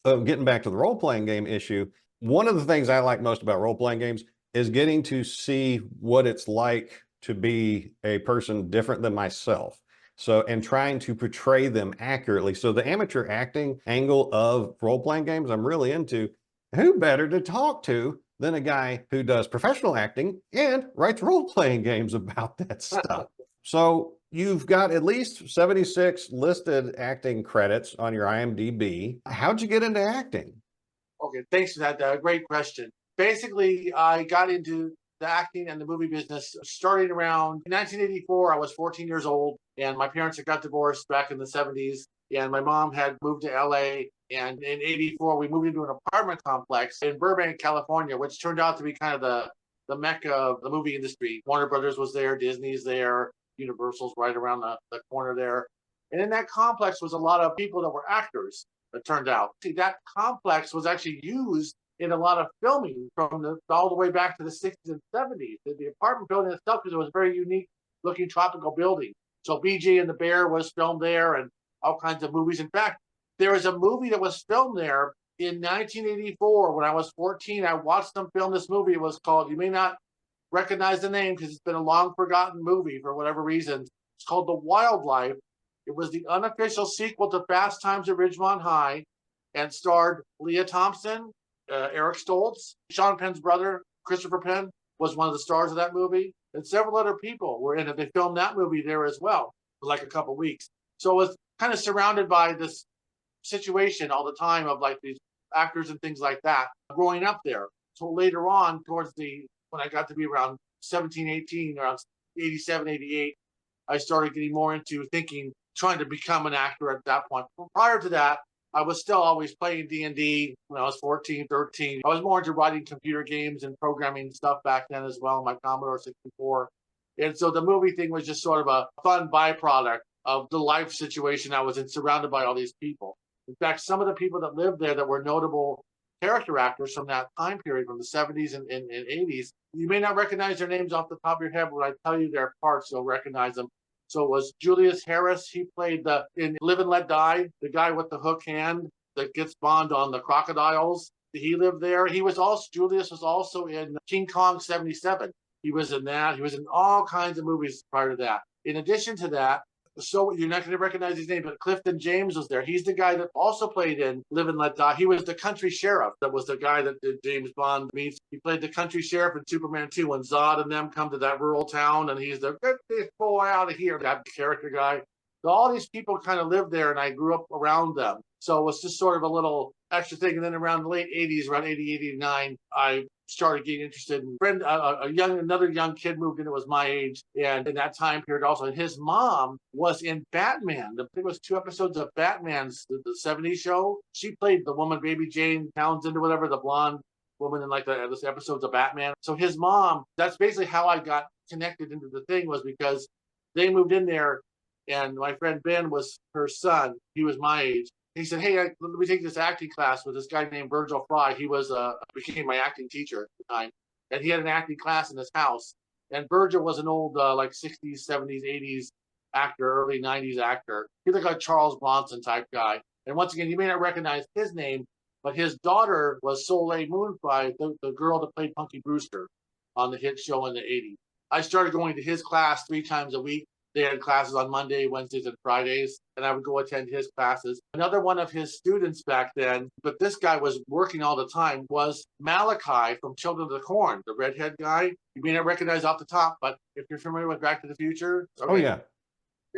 Getting back to the role-playing game issue, one of the things I like most about role-playing games is getting to see what it's like to be a person different than myself. So, and trying to portray them accurately. So the amateur acting angle of role-playing games, I'm really into. Who better to talk to than a guy who does professional acting and writes role-playing games about that stuff? So you've got at least 76 listed acting credits on your IMDb. How'd you get into acting? Okay, thanks for that. Great question. Basically, I got into the acting and the movie business starting around 1984. I was 14 years old, and my parents had got divorced back in the 70s, and my mom had moved to LA. And in 84, we moved into an apartment complex in Burbank, California, which turned out to be kind of the mecca of the movie industry. Warner Brothers was there, Disney's there, Universal's right around the corner there. And in that complex was a lot of people that were actors, it turned out. See, that complex was actually used in a lot of filming from all the way back to the 60s and 70s. The apartment building itself, because it was a very unique looking tropical building. So BJ and the Bear was filmed there and all kinds of movies. In fact, there was a movie that was filmed there in 1984 when I was 14. I watched them film this movie. It was called, you may not recognize the name because it's been a long forgotten movie for whatever reason. It's called The Wildlife. It was the unofficial sequel to Fast Times at Ridgemont High and starred Leah Thompson, Eric Stoltz, Sean Penn's brother, Christopher Penn, was one of the stars of that movie, and several other people were in it. They filmed that movie there as well for like a couple of weeks. So it was kind of surrounded by this situation all the time of like these actors and things like that growing up there. So later on, when I got to be around 17, 18, around 87, 88, I started getting more into trying to become an actor at that point. Prior to that, I was still always playing D&D when I was 14, 13. I was more into writing computer games and programming stuff back then as well, my Commodore 64. And so the movie thing was just sort of a fun byproduct of the life situation I was in, surrounded by all these people. In fact, some of the people that lived there that were notable character actors from that time period, from the 70s and 80s, you may not recognize their names off the top of your head, but when I tell you their parts, you'll recognize them. So it was Julius Harris. He played in Live and Let Die, the guy with the hook hand that gets Bond on the crocodiles. He lived there. Julius was also in King Kong 77. He was in that. He was in all kinds of movies prior to that. In addition to that, so you're not going to recognize his name, but Clifton James was there. He's the guy that also played in Live and Let Die. He was the country sheriff. That was the guy that James Bond meets. He played the country sheriff in Superman 2 when Zod and them come to that rural town, and he's the get this boy out of here, that character guy. So all these people kind of lived there, and I grew up around them. So it was just sort of a little extra thing. And then around the late 80s, around 80, 89, I started getting interested in another young kid moved in that was my age, and in that time period also, and his mom was in Batman. I think it was 2 episodes of Batman's the 70s show. She played the woman, Baby Jane Townsend or whatever, the blonde woman in like the episodes of Batman. So his mom, that's basically how I got connected into the thing, was because they moved in there, and my friend Ben was her son. He was my age. He said, "Hey, let me take this acting class with this guy named Virgil Fry." He became my acting teacher at the time, and he had an acting class in his house. And Virgil was an old like 60s, 70s, 80s actor, early 90s actor. He's like a Charles Bronson type guy. And once again, you may not recognize his name, but his daughter was Soleil Moon Fry, the girl that played Punky Brewster on the hit show in the 80s. I started going to his class 3 times a week. They had classes on Monday, Wednesdays, and Fridays, and I would go attend his classes. Another one of his students back then, but this guy was working all the time, was Malachi from Children of the Corn, the redhead guy. You may not recognize off the top, but if you're familiar with Back to the Future. Okay. Oh, yeah.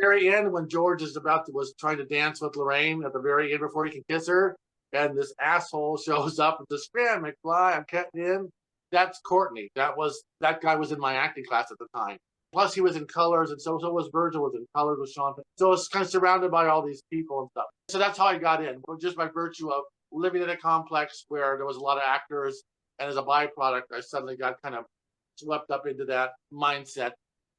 Very end, when George was trying to dance with Lorraine at the very end before he can kiss her, and this asshole shows up with the Scram McFly, I'm cutting in. That's Courtney. That guy was in my acting class at the time. Plus, he was in Colors, and so was Virgil was in Colors with Sean. So it's kind of surrounded by all these people and stuff. So that's how I got in, just by virtue of living in a complex where there was a lot of actors, and as a byproduct, I suddenly got kind of swept up into that mindset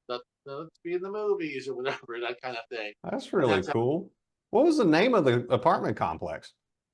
that let's be in the movies or whatever, that kind of thing. That's really cool. What was the name of the apartment complex?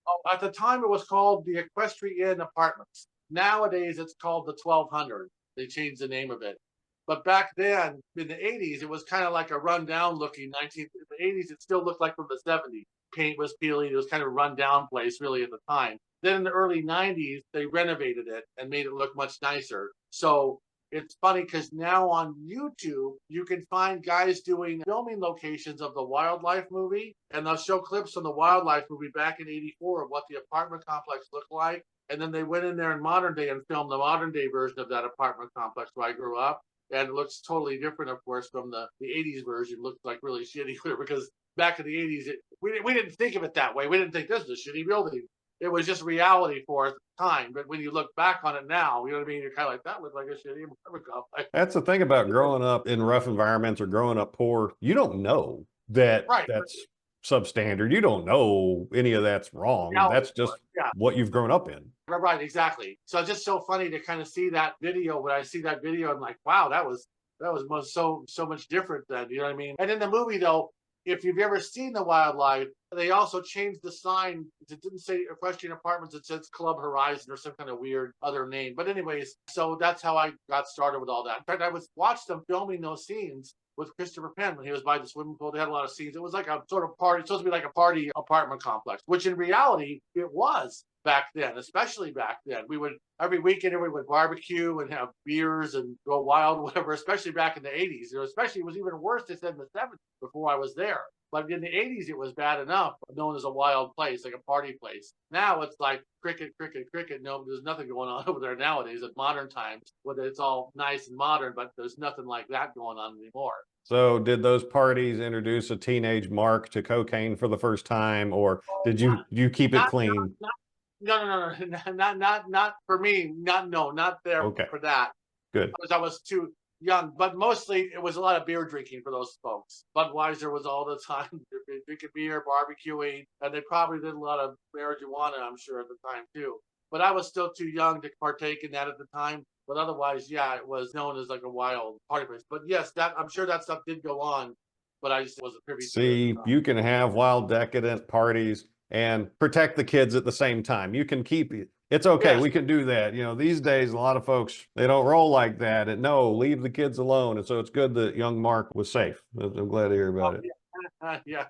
Oh, at the time, it was called the Equestrian Apartments. Nowadays, it's called the 1200. They changed the name of it. But back then, in the 80s, it was kind of like a rundown looking 19. In the 80s, it still looked like from the 70s. paint was peeling. It was kind of a run-down place, really, at the time. Then in the early 90s, they renovated it and made it look much nicer. So it's funny because now on YouTube, you can find guys doing filming locations of the Wildlife movie, and they'll show clips from the Wildlife movie back in '84 of what the apartment complex looked like. And then they went in there in modern day and filmed the modern day version of that apartment complex where I grew up. And it looks totally different, of course, from the 80s version. It looked like really shitty because back in the 80s, we didn't think of it that way. We didn't think this was a shitty building. It was just reality for us at the time. But when you look back on it now, you know what I mean? You're kind of like, that looked like a shitty apartment complex. That's the thing about growing up in rough environments or growing up poor. You don't know that Right. that's substandard. You don't know any of that's wrong. Reality, That's just yeah. what you've grown up in. Right, exactly. So it's just so funny to kind of see that video. When I see that video, I'm like, wow, that was so much different then. You know what I mean? And in the movie, though, if you've ever seen the Wildlife, they also changed the sign. It didn't say Equestrian Apartments. It says Club Horizon or some kind of weird other name. But anyways, so that's how I got started with all that. In fact, I watched them filming those scenes with Christopher Penn when he was by the swimming pool. They had a lot of scenes. It was like a sort of party. It's supposed to be like a party apartment complex, which in reality it was back then, especially back then. We would every weekend we would barbecue and have beers and go wild, whatever, especially back in the 80s. You know, especially it was even worse, they said, in the 70s before I was there. But in the 80s, it was bad enough, known as a wild place, like a party place. Now it's like cricket, cricket, cricket. No, there's nothing going on over there nowadays at modern times, whether it's all nice and modern, but there's nothing like that going on anymore. So did those parties introduce a teenage Mark to cocaine for the first time, or did you keep it clean? No, not for me. Not there Okay, for that. good. Because I was too young, but mostly it was a lot of beer drinking for those folks. Budweiser was all the time drinking beer, barbecuing, and they probably did a lot of marijuana, I'm sure, at the time too. But I was still too young to partake in that at the time. But otherwise, yeah, it was known as like a wild party place. But yes, that I'm sure that stuff did go on, but I just wasn't privy to it. See, you can have wild, decadent parties and protect the kids at the same time. You can keep it. It's okay. Yes. We can do that. You know, these days, a lot of folks, they don't roll like that. And no, leave the kids alone. And so it's good that young Mark was safe. I'm glad to hear about it. Yeah.